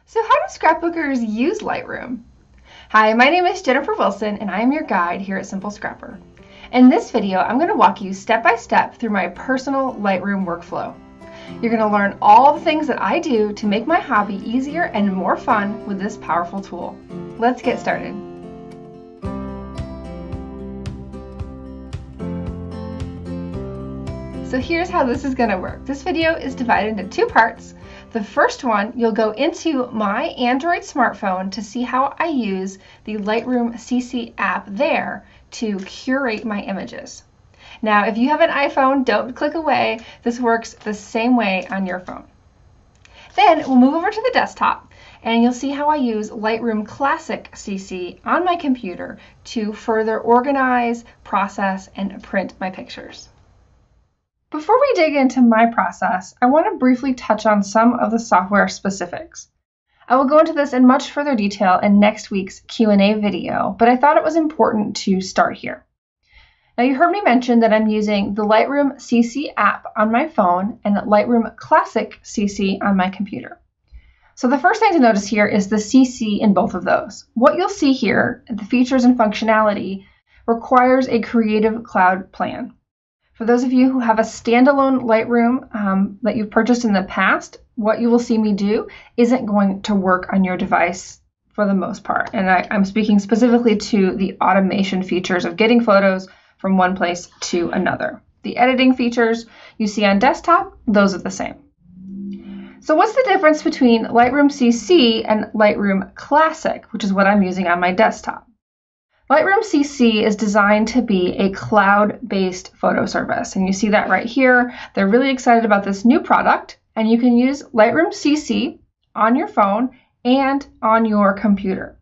So how do scrapbookers use Lightroom? Hi, my name is Jennifer Wilson and I am your guide here at Simple Scrapper. In this video, I'm going to walk you step by step through my personal Lightroom workflow. You're going to learn all the things that I do to make my hobby easier and more fun with this powerful tool. Let's get started. So here's how this is going to work. This video is divided into two parts. The first one, you'll go into my Android smartphone to see how I use the Lightroom CC app there to curate my images. Now, if you have an iPhone, don't click away. This works the same way on your phone. Then we'll move over to the desktop and you'll see how I use Lightroom Classic CC on my computer to further organize, process, and print my pictures. Before we dig into my process, I want to briefly touch on some of the software specifics. I will go into this in much further detail in next week's Q&A video, but I thought it was important to start here. Now, you heard me mention that I'm using the Lightroom CC app on my phone and Lightroom Classic CC on my computer. So the first thing to notice here is the CC in both of those. What you'll see here, the features and functionality, requires a Creative Cloud plan. For those of you who have a standalone Lightroom that you've purchased in the past, what you will see me do isn't going to work on your device for the most part. And I'm speaking specifically to the automation features of getting photos from one place to another. The editing features you see on desktop, those are the same. So what's the difference between Lightroom CC and Lightroom Classic, which is what I'm using on my desktop? Lightroom CC is designed to be a cloud-based photo service, and you see that right here. They're really excited about this new product, and you can use Lightroom CC on your phone and on your computer.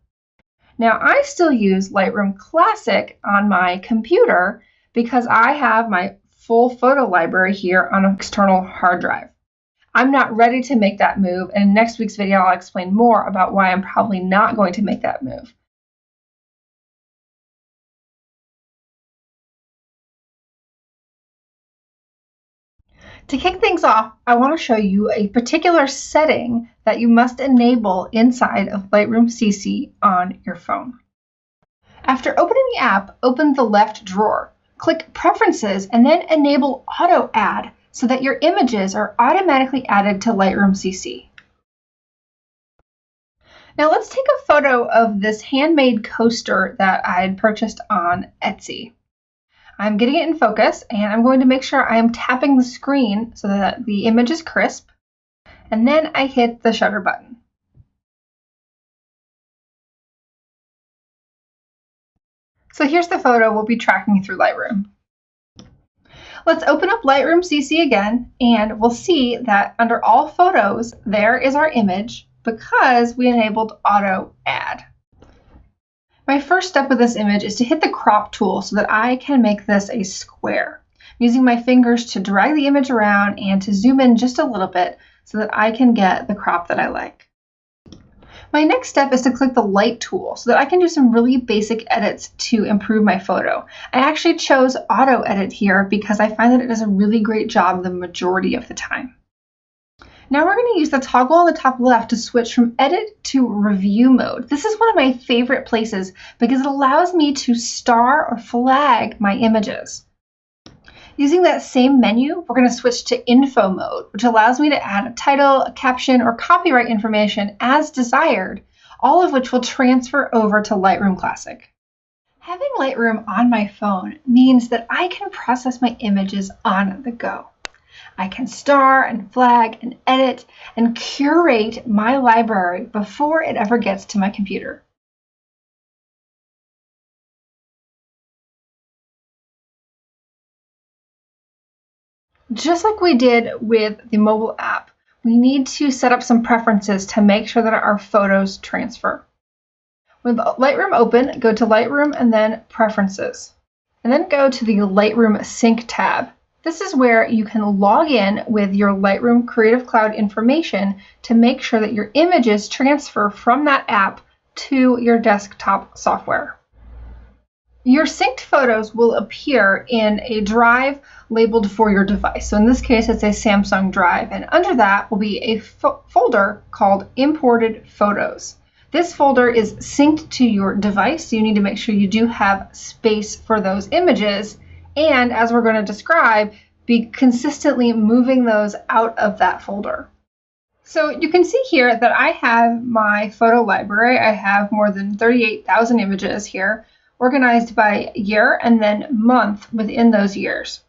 Now, I still use Lightroom Classic on my computer because I have my full photo library here on an external hard drive. I'm not ready to make that move, and in next week's video, I'll explain more about why I'm probably not going to make that move. To kick things off, I want to show you a particular setting that you must enable inside of Lightroom CC on your phone. After opening the app, open the left drawer. Click Preferences and then enable Auto Add so that your images are automatically added to Lightroom CC. Now let's take a photo of this handmade coaster that I had purchased on Etsy. I'm getting it in focus and I'm going to make sure I am tapping the screen so that the image is crisp, and then I hit the shutter button. So here's the photo we'll be tracking through Lightroom. Let's open up Lightroom CC again and we'll see that under all photos there is our image because we enabled Auto Add. My first step with this image is to hit the crop tool so that I can make this a square. I'm using my fingers to drag the image around and to zoom in just a little bit so that I can get the crop that I like. My next step is to click the light tool so that I can do some really basic edits to improve my photo. I actually chose auto edit here because I find that it does a really great job the majority of the time. Now we're going to use the toggle on the top left to switch from edit to review mode. This is one of my favorite places because it allows me to star or flag my images. Using that same menu, we're going to switch to info mode, which allows me to add a title, a caption, or copyright information as desired, all of which will transfer over to Lightroom Classic. Having Lightroom on my phone means that I can process my images on the go. I can star and flag and edit and curate my library before it ever gets to my computer. Just like we did with the mobile app, we need to set up some preferences to make sure that our photos transfer. With Lightroom open, go to Lightroom and then Preferences, and then go to the Lightroom Sync tab. This is where you can log in with your Lightroom Creative Cloud information to make sure that your images transfer from that app to your desktop software. Your synced photos will appear in a drive labeled for your device. So in this case, it's a Samsung drive, and under that will be a folder called Imported Photos. This folder is synced to your device, so you need to make sure you do have space for those images, and as we're going to describe, be consistently moving those out of that folder. So you can see here that I have my photo library. I have more than 38,000 images here, organized by year and then month within those years.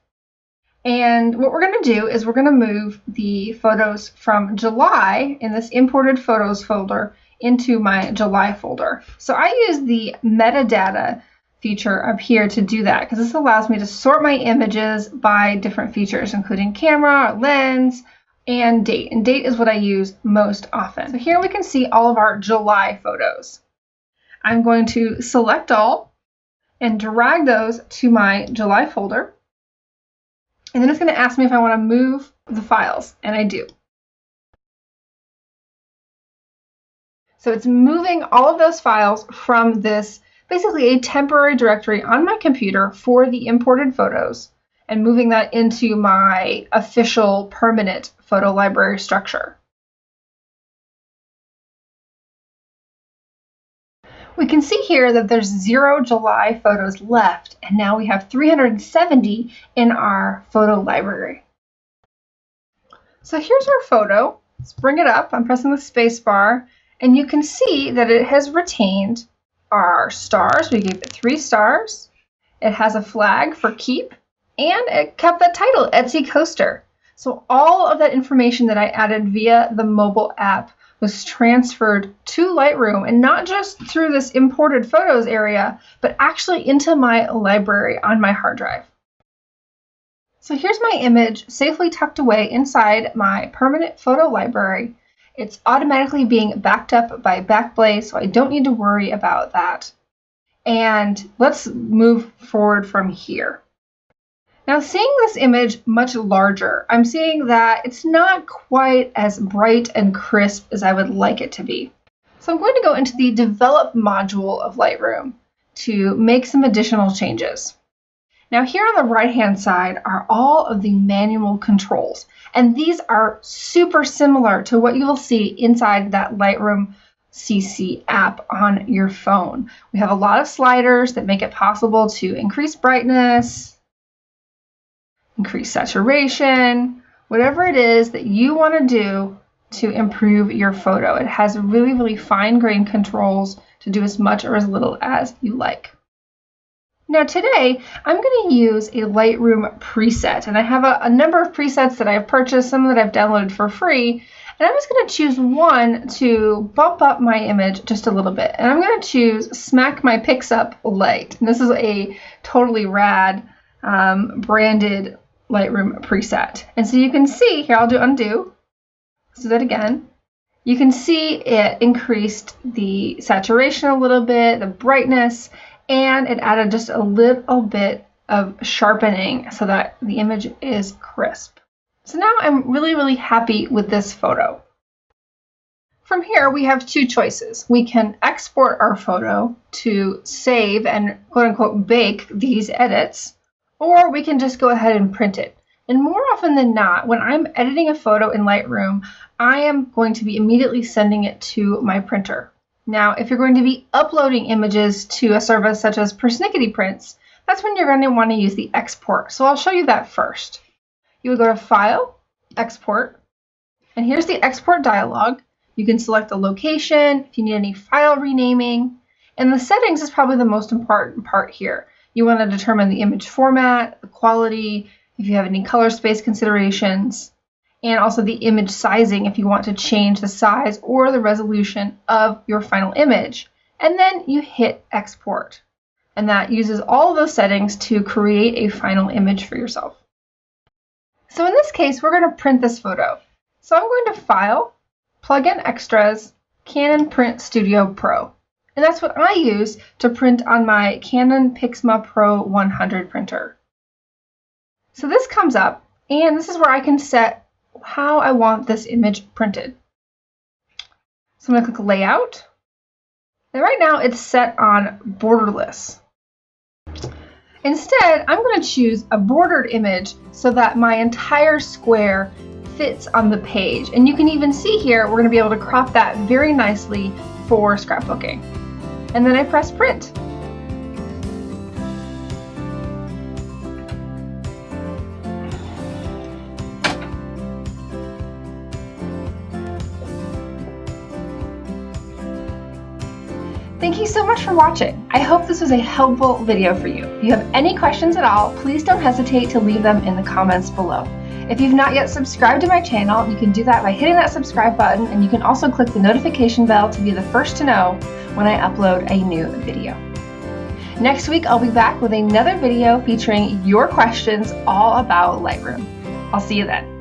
And what we're going to do is we're going to move the photos from July in this imported photos folder into my July folder. So I use the metadata feature up here to do that, because this allows me to sort my images by different features, including camera, lens, and date. And date is what I use most often. So here we can see all of our July photos. I'm going to select all and drag those to my July folder. And then it's going to ask me if I want to move the files, and I do. So it's moving all of those files from this, basically a temporary directory on my computer for the imported photos, and moving that into my official permanent photo library structure. We can see here that there's 0 July photos left, and now we have 370 in our photo library. So here's our photo. Let's bring it up. I'm pressing the space bar, and you can see that it has retained our stars. We gave it 3 stars. It has a flag for keep, and it kept that title, Etsy Coaster. So all of that information that I added via the mobile app was transferred to Lightroom, and not just through this imported photos area, but actually into my library on my hard drive. So here's my image safely tucked away inside my permanent photo library. It's automatically being backed up by Backblaze, so I don't need to worry about that. And let's move forward from here. Now, seeing this image much larger, I'm seeing that it's not quite as bright and crisp as I would like it to be. So I'm going to go into the Develop module of Lightroom to make some additional changes. Now, here on the right-hand side are all of the manual controls, and these are super similar to what you will see inside that Lightroom CC app on your phone. We have a lot of sliders that make it possible to increase brightness, increase saturation, whatever it is that you want to do to improve your photo. It has really, really fine-grained controls to do as much or as little as you like. Now today, I'm going to use a Lightroom preset, and I have a number of presets that I've purchased, some that I've downloaded for free, and I'm just going to choose one to bump up my image just a little bit. And I'm going to choose Smack My Pics Up Light. And this is a totally rad branded Lightroom preset. And so you can see, here I'll do undo, let's do that again. You can see it increased the saturation a little bit, the brightness, and it added just a little bit of sharpening so that the image is crisp. So now I'm really, really happy with this photo. From here, we have 2 choices. We can export our photo to save and quote-unquote bake these edits, or we can just go ahead and print it. And more often than not, when I'm editing a photo in Lightroom, I am going to be immediately sending it to my printer. Now, if you're going to be uploading images to a service such as Persnickety Prints, that's when you're going to want to use the export. So I'll show you that first. You would go to File, Export, and here's the export dialog. You can select the location, if you need any file renaming, and the settings is probably the most important part here. You want to determine the image format, the quality, if you have any color space considerations, and also the image sizing if you want to change the size or the resolution of your final image. And then you hit Export. And that uses all of those settings to create a final image for yourself. So in this case, we're going to print this photo. So I'm going to File, Plugin Extras, Canon Print Studio Pro. And that's what I use to print on my Canon Pixma Pro 100 printer. So this comes up, and this is where I can set how I want this image printed. So I'm going to click Layout. And right now it's set on borderless. Instead, I'm going to choose a bordered image so that my entire square fits on the page. And you can even see here, we're going to be able to crop that very nicely for scrapbooking. And then I press print. Thank you so much for watching. I hope this was a helpful video for you. If you have any questions at all, please don't hesitate to leave them in the comments below. If you've not yet subscribed to my channel, you can do that by hitting that subscribe button, and you can also click the notification bell to be the first to know when I upload a new video. Next week, I'll be back with another video featuring your questions all about Lightroom. I'll see you then.